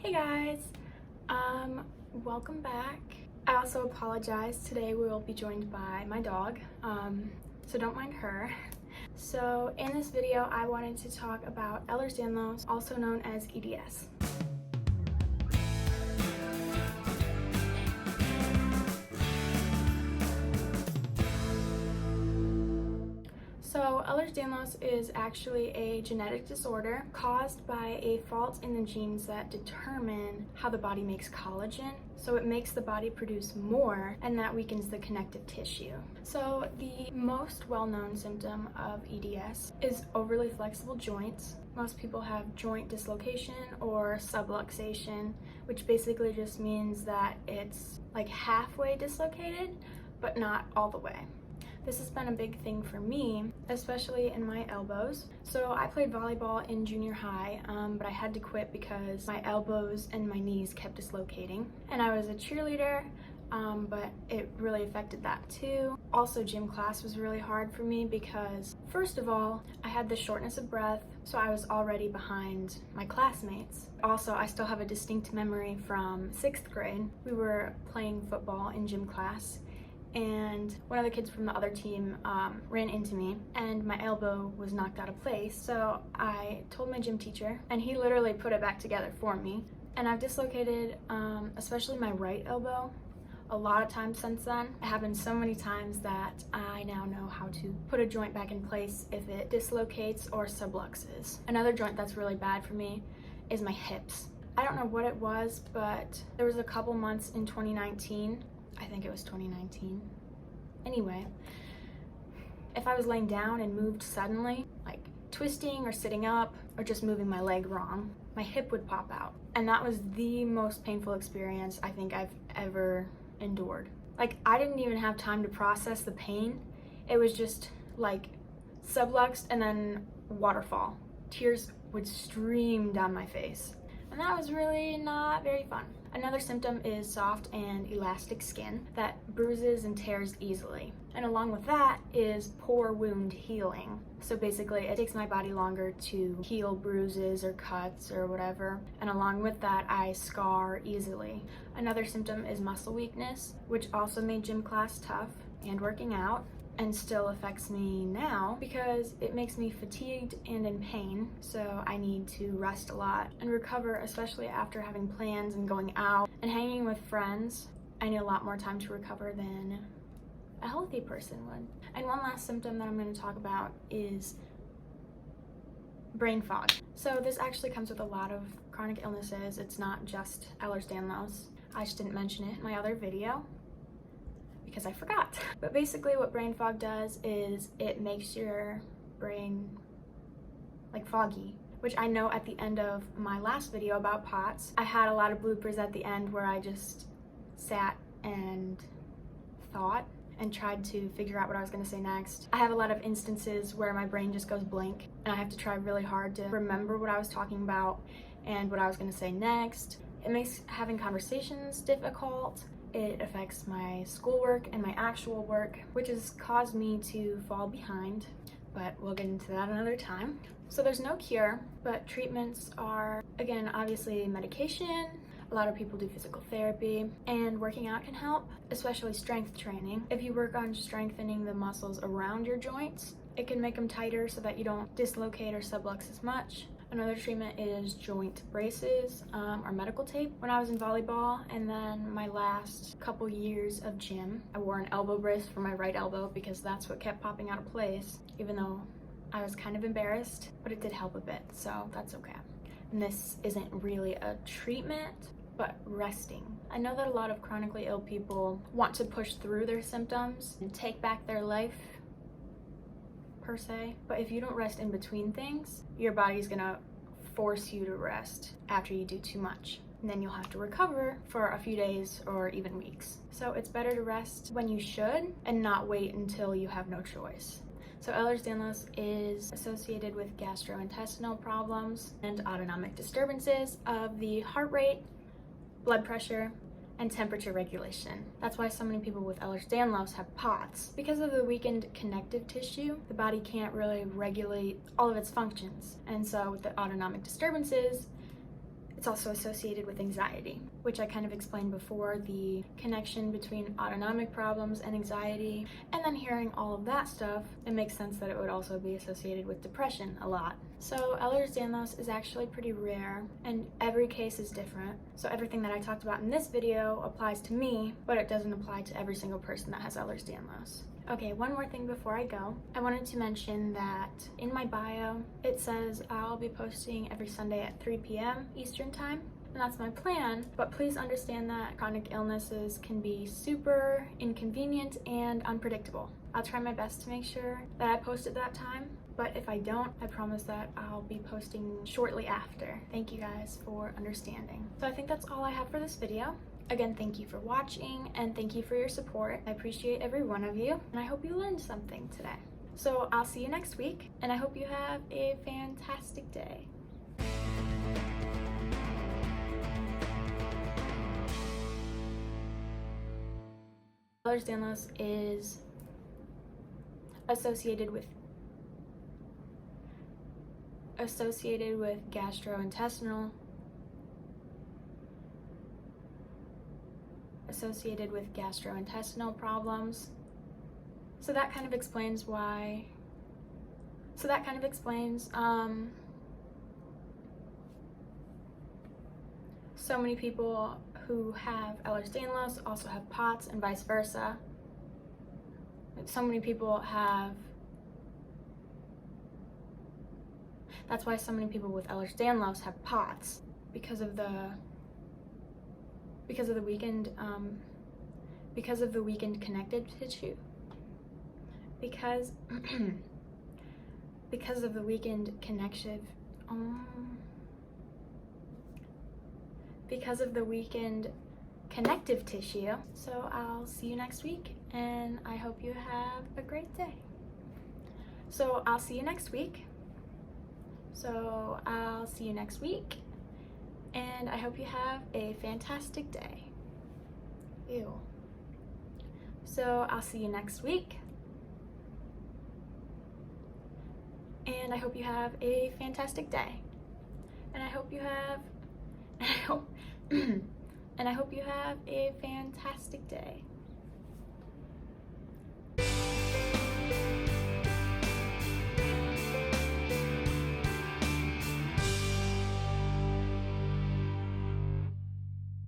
Hey guys, welcome back. I also apologize. Today we will be joined by my dog, so don't mind her. So in this video, I wanted to talk about Ehlers Danlos, also known as EDS. So Ehlers Danlos is actually a genetic disorder caused by a fault in the genes that determine how the body makes collagen. So it makes the body produce more, and that weakens the connective tissue. So the most well-known symptom of EDS is overly flexible joints. Most people have joint dislocation or subluxation, which basically just means that it's like halfway dislocated, but not all the way. This has been a big thing for me, especially in my elbows. So I played volleyball in junior high, but I had to quit because my elbows and my knees kept dislocating. And I was a cheerleader, but it really affected that too. Also, gym class was really hard for me because, first of all, I had the shortness of breath, so I was already behind my classmates. Also, I still have a distinct memory from 6th grade. We were playing football in gym class, and one of the kids from the other team ran into me, and my elbow was knocked out of place. So I told my gym teacher, and he literally put it back together for me. And I've dislocated, especially my right elbow, a lot of times since then. It happened so many times that I now know how to put a joint back in place if it dislocates or subluxes. Another joint that's really bad for me is my hips. I don't know what it was, but there was a couple months in 2019, I think it was 2019. Anyway, if I was laying down and moved suddenly, like twisting or sitting up or just moving my leg wrong, my hip would pop out. And that was the most painful experience I think I've ever endured. Like, I didn't even have time to process the pain. It was just like subluxed and then waterfall. Tears would stream down my face. And that was really not very fun. Another symptom is soft and elastic skin that bruises and tears easily. And along with that is poor wound healing. So basically, it takes my body longer to heal bruises or cuts or whatever. And along with that, I scar easily. Another symptom is muscle weakness, which also made gym class tough and working out, and still affects me now because it makes me fatigued and in pain. So I need to rest a lot and recover, especially after having plans and going out and hanging with friends. I need a lot more time to recover than a healthy person would. And one last symptom that I'm going to talk about is brain fog. So this actually comes with a lot of chronic illnesses. It's not just Ehlers Danlos. I just didn't mention it in my other video because I forgot. But basically what brain fog does is it makes your brain like foggy, which I know at the end of my last video about POTS, I had a lot of bloopers at the end where I just sat and thought and tried to figure out what I was going to say next. I have a lot of instances where my brain just goes blank and I have to try really hard to remember what I was talking about and what I was going to say next. It makes having conversations difficult. It affects my schoolwork and my actual work, which has caused me to fall behind, but we'll get into that another time. So there's no cure, but treatments are, again, obviously medication. A lot of people do physical therapy, and working out can help, especially strength training. If you work on strengthening the muscles around your joints, it can make them tighter so that you don't dislocate or sublux as much. Another treatment is joint braces or medical tape. When I was in volleyball and then my last couple years of gym, I wore an elbow brace for my right elbow because that's what kept popping out of place, even though I was kind of embarrassed, but it did help a bit, so that's okay. And this isn't really a treatment, but resting. I know that a lot of chronically ill people want to push through their symptoms and take back their life, per se, but if you don't rest in between things, your body's gonna force you to rest after you do too much, and then you'll have to recover for a few days or even weeks. So it's better to rest when you should and not wait until you have no choice. So Ehlers Danlos is associated with gastrointestinal problems and autonomic disturbances of the heart rate, blood pressure, and temperature regulation. That's why so many people with Ehlers Danlos have POTS. Because of the weakened connective tissue, the body can't really regulate all of its functions. And so with the autonomic disturbances, It's also associated with anxiety, which I kind of explained before, the connection between autonomic problems and anxiety. And then hearing all of that stuff, it makes sense that it would also be associated with depression a lot. So Ehlers Danlos is actually pretty rare, and every case is different. So everything that I talked about in this video applies to me, but it doesn't apply to every single person that has Ehlers Danlos. Okay, one more thing before I go. I wanted to mention that in my bio, it says I'll be posting every Sunday at 3 p.m. Eastern Time, and that's my plan, but please understand that chronic illnesses can be super inconvenient and unpredictable. I'll try my best to make sure that I post at that time, but if I don't, I promise that I'll be posting shortly after. Thank you guys for understanding. So I think that's all I have for this video. Again, thank you for watching and thank you for your support. I appreciate every one of you, and I hope you learned something today. So I'll see you next week, and I hope you have a fantastic day. Ehlers Danlos is associated with gastrointestinal problems. So that kind of explains why. So many people who have Ehlers Danlos also have POTS and vice versa. So many people have. That's why so many people with Ehlers Danlos have POTS, because of the weakened connective tissue. Because of the weakened connective tissue. So I'll see you next week, and I hope you have a great day. So I'll see you next week, and I hope you have a fantastic day. Ew. So I'll see you next week, and I hope you have a fantastic day. And I hope you have a fantastic day.